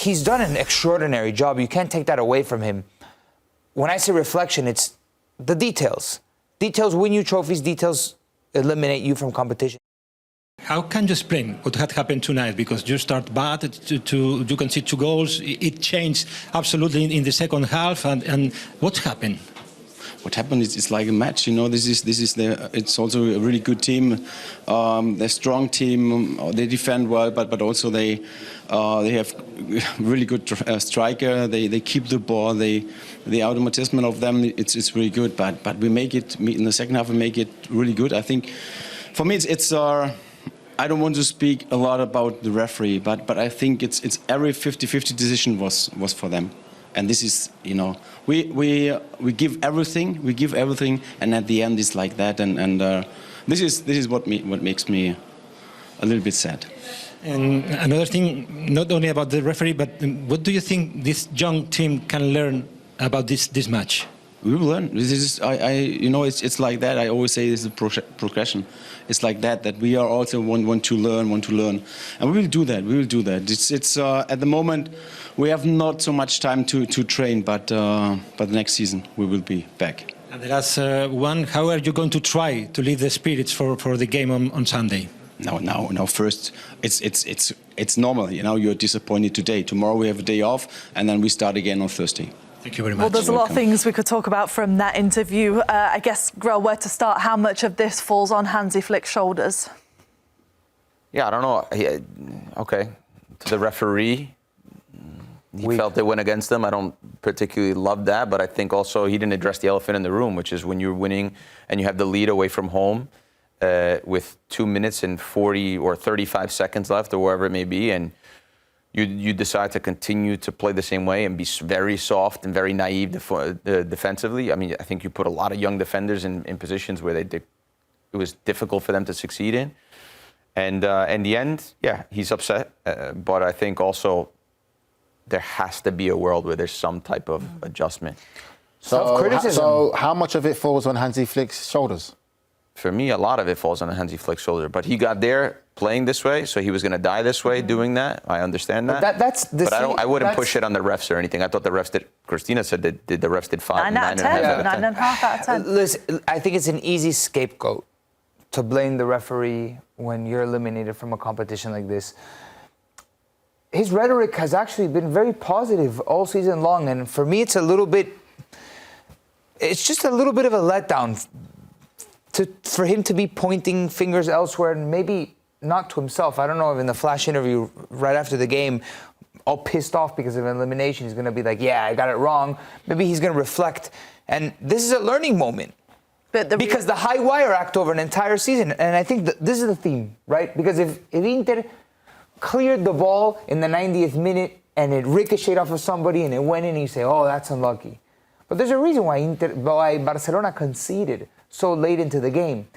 he's done an extraordinary job. You can't take that away from him. When I say reflection, it's the details. Details win you trophies. Details eliminate you from competition. How can you explain what had happened tonight? Because you start bad, you concede 2 goals. It changed absolutely in the second half. And what happened? What happened is it's like a match, you know. It's also a really good team. They're a strong team. They defend well, but also they have really good striker. They keep the ball. The automatism of them, it's really good. But we make it in the second half. We make it really good. I think for me it's I don't want to speak a lot about the referee, but I think it's every 50-50 decision was for them. And this is, you know, we give everything, and at the end it's like that, and this is what makes me a little bit sad. And another thing, not only about the referee, but what do you think this young team can learn about this match? We will learn. This is, you know, it's like that. I always say this is a progression. It's like that we are also want to learn, and we will do that. We will do that. It's at the moment we have not so much time to train, but next season we will be back. And the last one, how are you going to try to lead the spirits for the game on Sunday? No. First, it's normal. You know, you're disappointed today. Tomorrow we have a day off, and then we start again on Thursday. Thank you very much. Well, there's a lot of things we could talk about from that interview. I guess, Grell, where to start? How much of this falls on Hansi Flick's shoulders? Yeah, I don't know. Okay, to the referee, he felt it went against them. I don't particularly love that, but I think also he didn't address the elephant in the room, which is when you're winning and you have the lead away from home with 2 minutes and 40 or 35 seconds left or wherever it may be, and you decide to continue to play the same way and be very soft and very naive defensively. I mean, I think you put a lot of young defenders in positions where it was difficult for them to succeed in. And in the end, yeah, he's upset. But I think also there has to be a world where there's some type of adjustment. So how much of it falls on Hansi Flick's shoulders? For me, a lot of it falls on Hansi Flick's shoulder. But he got there playing this way, so he was going to die this way doing that. I understand that. But I wouldn't push it on the refs or anything. I thought the refs did. Christina said that the refs did 9 out of 10. Listen, I think it's an easy scapegoat to blame the referee when you're eliminated from a competition like this. His rhetoric has actually been very positive all season long, and for me, it's just a little bit of a letdown for him to be pointing fingers elsewhere, and maybe not to himself. I don't know if in the flash interview right after the game, all pissed off because of elimination, he's going to be like, yeah, I got it wrong. Maybe he's going to reflect. And this is a learning moment. Because the high wire act over an entire season, and I think this is the theme, right? Because if Inter cleared the ball in the 90th minute and it ricocheted off of somebody and it went in, you say, oh, that's unlucky. But there's a reason why Barcelona conceded so late into the game.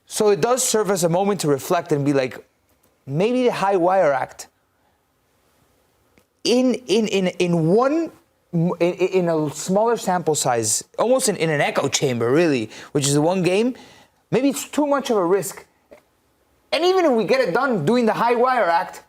So it does serve as a moment to reflect and be like, maybe the high wire act in a smaller sample size, almost in an echo chamber, really, which is the one game, maybe it's too much of a risk. And even if we get it done doing the high wire act,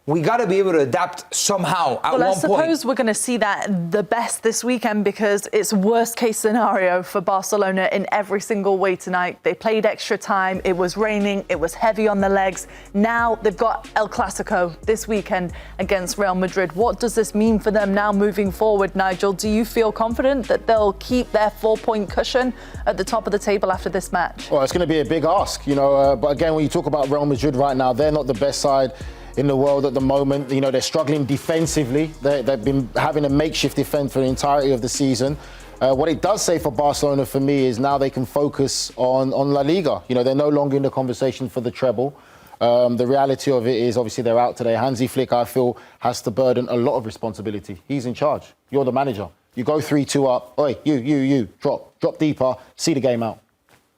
we got to be able to adapt somehow at one point. Well, I suppose we're going to see that the best this weekend because it's worst case scenario for Barcelona in every single way tonight. They played extra time. It was raining. It was heavy on the legs. Now they've got El Clásico this weekend against Real Madrid. What does this mean for them now moving forward, Nigel? Do you feel confident that they'll keep their 4-point cushion at the top of the table after this match? Well, it's going to be a big ask, you know. But again, when you talk about Real Madrid right now, they're not the best side in the world at the moment. You know, they're struggling defensively. They've been having a makeshift defense for the entirety of the season. What it does say for Barcelona, for me, is now they can focus on La Liga. You know, they're no longer in the conversation for the treble. The reality of it is, obviously, they're out today. Hansi Flick, I feel, has to burden a lot of responsibility. He's in charge. You're the manager. You go 3-2 up. Oi, you, drop deeper, see the game out.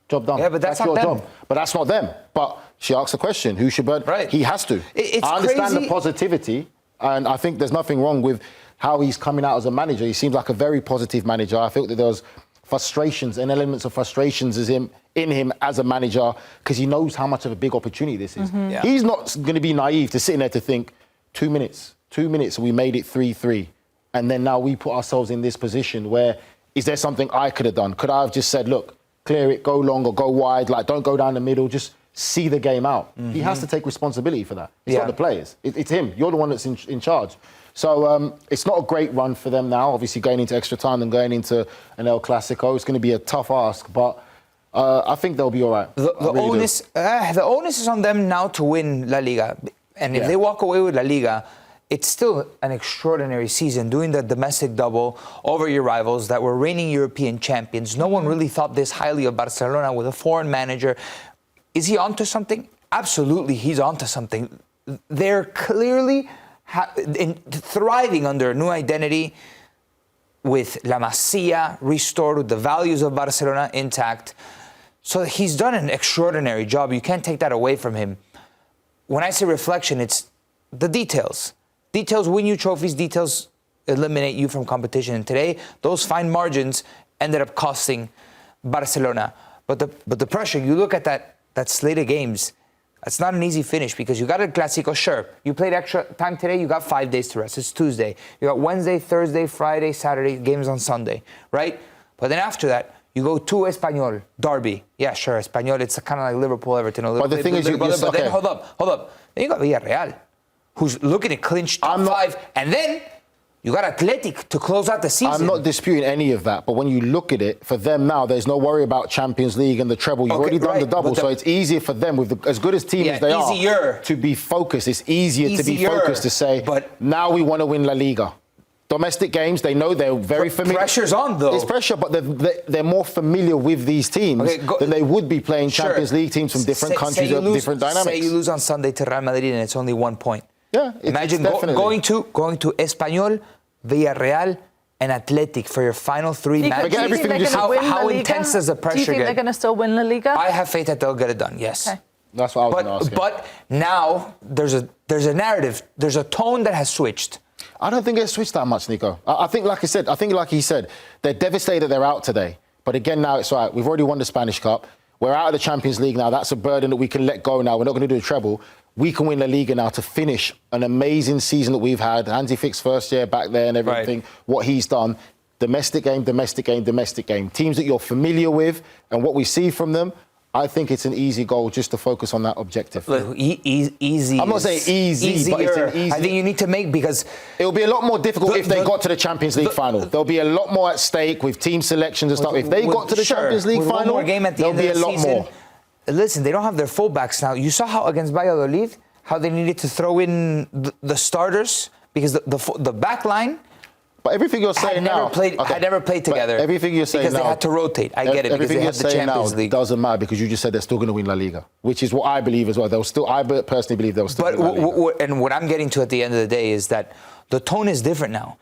Job done. Yeah, but that's your not them. job. But that's not them. But she asked the question, who should burn? Right. He has to. It's I understand crazy. the positivity, and I think there's nothing wrong with how he's coming out as a manager. He seems like a very positive manager. I felt that there was frustrations and elements of frustrations in him as a manager because he knows how much of a big opportunity this is. Yeah. He's not going to be naive to sitting there to think 2 minutes, 2 minutes, we made it 3-3. And then now we put ourselves in this position where, is there something I could have done? Could I have just said, look, clear it, go long or go wide, like don't go down the middle, just see the game out. He has to take responsibility for that. It's not the players, it's him. You're the one that's in charge. So it's not a great run for them now, obviously going into extra time and going into an El Clásico. It's going to be a tough ask, but I think they'll be all right. The onus is on them now to win La Liga. And if they walk away with La Liga, it's still an extraordinary season, doing the domestic double over your rivals that were reigning European champions. No one really thought this highly of Barcelona with a foreign manager. Is he onto something? Absolutely, he's onto something. They're clearly thriving under a new identity with La Masia restored, with the values of Barcelona intact. So he's done an extraordinary job. You can't take that away from him. When I say reflection, it's the details. Details win you trophies, details eliminate you from competition. And today, those fine margins ended up costing Barcelona. But the pressure, you look at that slate of games, it's not an easy finish because you got a Clásico, sure. You played extra time today, you got 5 days to rest. It's Tuesday. You got Wednesday, Thursday, Friday, Saturday, games on Sunday, right? But then after that, you go to Espanyol, Derby. Yeah, sure, Espanyol, it's kind of like Liverpool, Everton. A little But the thing is, but then hold up. Then you got Villarreal, who's looking to clinch top 5, and then you got Athletic to close out the season. I'm not disputing any of that, but when you look at it, for them now, there's no worry about Champions League and the treble. You've already done the double, so it's easier for them, with as good as team as they are, to be focused. It's easier to be focused to say, now we want to win La Liga. Domestic games, they know they're very familiar. Pressure's on, though. It's pressure, but they're more familiar with these teams than they would be playing Champions League teams from different countries, different dynamics. Say you lose on Sunday to Real Madrid and it's only 1 point. Yeah, imagine going to Espanyol, Villarreal, and Athletic for your final 3 matches. How intense does the pressure get? Do you think they're going to still win La Liga? I have faith that they'll get it done, yes. Okay. That's what I was going to ask you. But now there's a narrative, there's a tone that has switched. I don't think it's switched that much, Nico. I think, like he said, they're devastated they're out today. But again, now it's all right. We've already won the Spanish Cup. We're out of the Champions League now. That's a burden that we can let go now. We're not going to do a treble. We can win La Liga now to finish an amazing season that we've had. Hansi Flick's first year back there and everything, what he's done. Domestic game, domestic game, domestic game. Teams that you're familiar with and what we see from them, I think it's an easy goal just to focus on that objective. Look, easy. I'm not saying easy, but it's an easy. I think you need to make, because it'll be a lot more difficult if they got to the Champions League final. There'll be a lot more at stake with team selections and stuff. If they got to the Champions League final, one more game at the there'll end be of a the lot season. more. Listen, they don't have their fullbacks now. You saw how against Valladolid, how they needed to throw in the starters because the back line. But everything you're saying now had never played together. But everything you're saying because now, they had to rotate. I get it, because they had the Champions League. Doesn't matter because you just said they're still going to win La Liga, which is what I believe as well. I personally believe they'll still win La Liga. And what I'm getting to at the end of the day is that the tone is different now.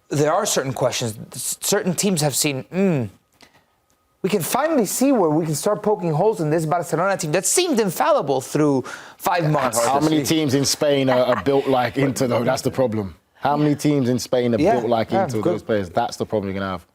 There are certain questions. Certain teams have seen, we can finally see where we can start poking holes in this Barcelona team that seemed infallible through 5 months. How many teams in Spain are built like Inter, though? That's the problem. How many teams in Spain are built like Inter, those players? That's the problem you're going to have.